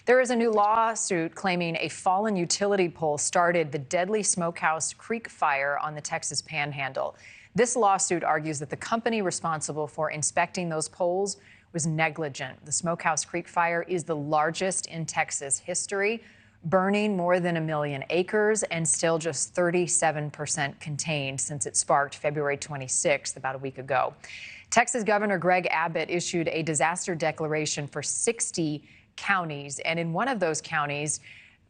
There is a new lawsuit claiming a fallen utility pole started the deadly Smokehouse Creek fire on the Texas Panhandle. This lawsuit argues that the company responsible for inspecting those poles was negligent. The Smokehouse Creek fire is the largest in Texas history, burning more than 1 million acres and still just 37% contained since it sparked February 26th, about a week ago. Texas Governor Greg Abbott issued a disaster declaration for 60 counties, and in one of those counties,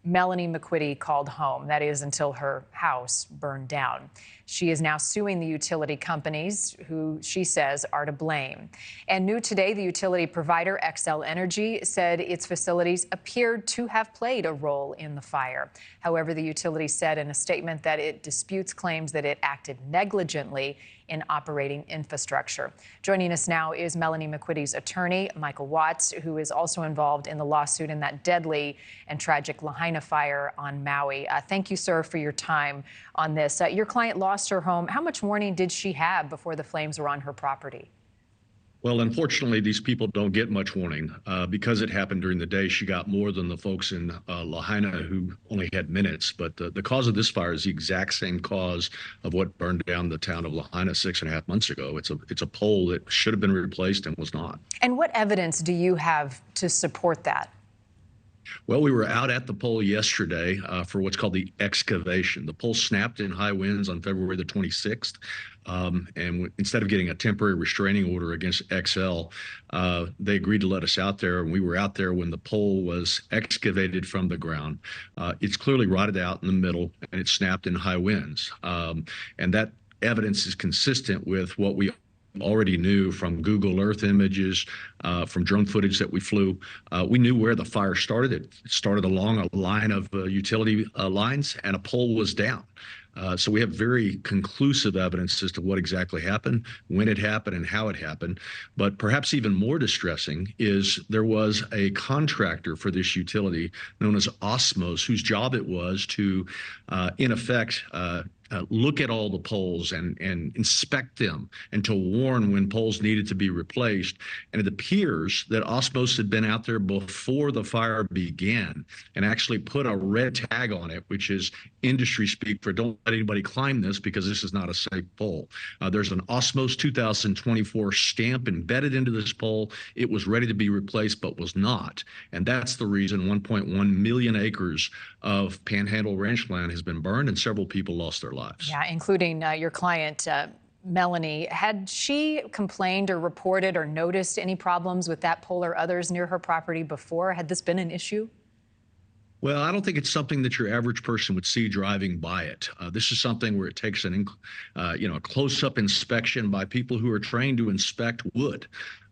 Melanie McQuiddy called home. That is until her house burned down. She is now suing the utility companies who she says are to blame. And new today, the utility provider Xcel Energy said its facilities appeared to have played a role in the fire. However, the utility said in a statement that it disputes claims that it acted negligently in operating infrastructure. Joining us now is Melanie McQuiddy's attorney, Michael Watts, who is also involved in the lawsuit in that deadly and tragic Lahaina fire on Maui. Thank you, sir, for your time on this. Your client lost her home. How much warning did she have before the flames were on her property? Well, unfortunately, these people don't get much warning. Because it happened during the day, she got more than the folks in Lahaina who only had minutes. But the cause of this fire is the exact same cause of what burned down the town of Lahaina 6.5 months ago. It's a pole that should have been replaced and was not. And what evidence do you have to support that? Well, we were out at the pole yesterday for what's called the excavation. The pole snapped in high winds on February the 26th. And instead of getting a temporary restraining order against Xcel, they agreed to let us out there. And we were out there when the pole was excavated from the ground. It's clearly rotted out in the middle, and it snapped in high winds. And that evidence is consistent with what we already knew from Google Earth images, from drone footage that we flew. We knew where the fire started. It started along a line of utility lines, and a pole was down. So we have very conclusive evidence as to what exactly happened, when it happened, and how it happened. But perhaps even more distressing is there was a contractor for this utility known as Osmos, whose job it was to, in effect, look at all the poles and inspect them and to warn when poles needed to be replaced. And it appears that Osmos had been out there before the fire began and actually put a red tag on it, which is industry speak for don't let anybody climb this because this is not a safe pole. There's an Osmos 2024 stamp embedded into this pole. It was ready to be replaced, but was not. And that's the reason 1.1 million acres of Panhandle ranch land has been burned and several people lost their lives. Yeah, including your client, Melanie. Had she complained or reported or noticed any problems with that pole or others near her property before? Had this been an issue? Well, I don't think it's something that your average person would see driving by it. This is something where it takes a close-up inspection by people who are trained to inspect wood.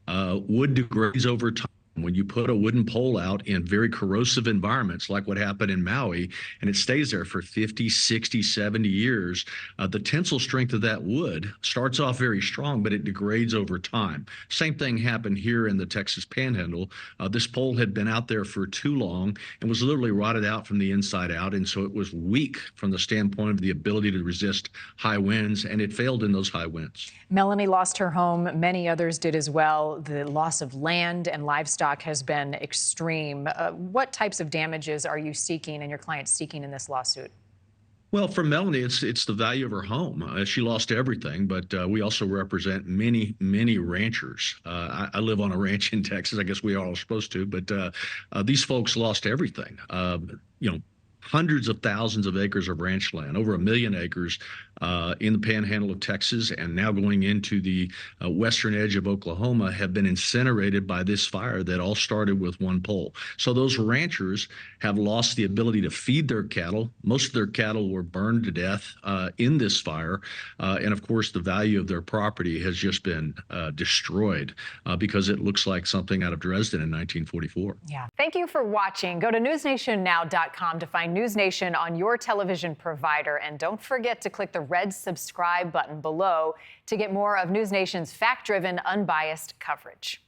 Wood degrades over time. When you put a wooden pole out in very corrosive environments like what happened in Maui, and it stays there for 50, 60, 70 years, the tensile strength of that wood starts off very strong, but it degrades over time. Same thing happened here in the Texas Panhandle. This pole had been out there for too long and was literally rotted out from the inside out, and so it was weak from the standpoint of the ability to resist high winds, and it failed in those high winds. Melanie lost her home. Many others did as well. The loss of land and livestock has been extreme. What types of damages are you seeking and your client seeking in this lawsuit? Well, for Melanie, it's the value of her home. She lost everything, but we also represent many, many ranchers. I live on a ranch in Texas. I guess we are all supposed to, but these folks lost everything. Hundreds of thousands of acres of ranch land, over 1 million acres in the Panhandle of Texas, and now going into the western edge of Oklahoma, have been incinerated by this fire that all started with one pole. So those ranchers have lost the ability to feed their cattle. Most of their cattle were burned to death in this fire. And of course, the value of their property has just been destroyed because it looks like something out of Dresden in 1944. Yeah. Thank you for watching. Go to newsnationnow.com to find NewsNation on your television provider. And don't forget to click the red subscribe button below to get more of NewsNation's fact-driven, unbiased coverage.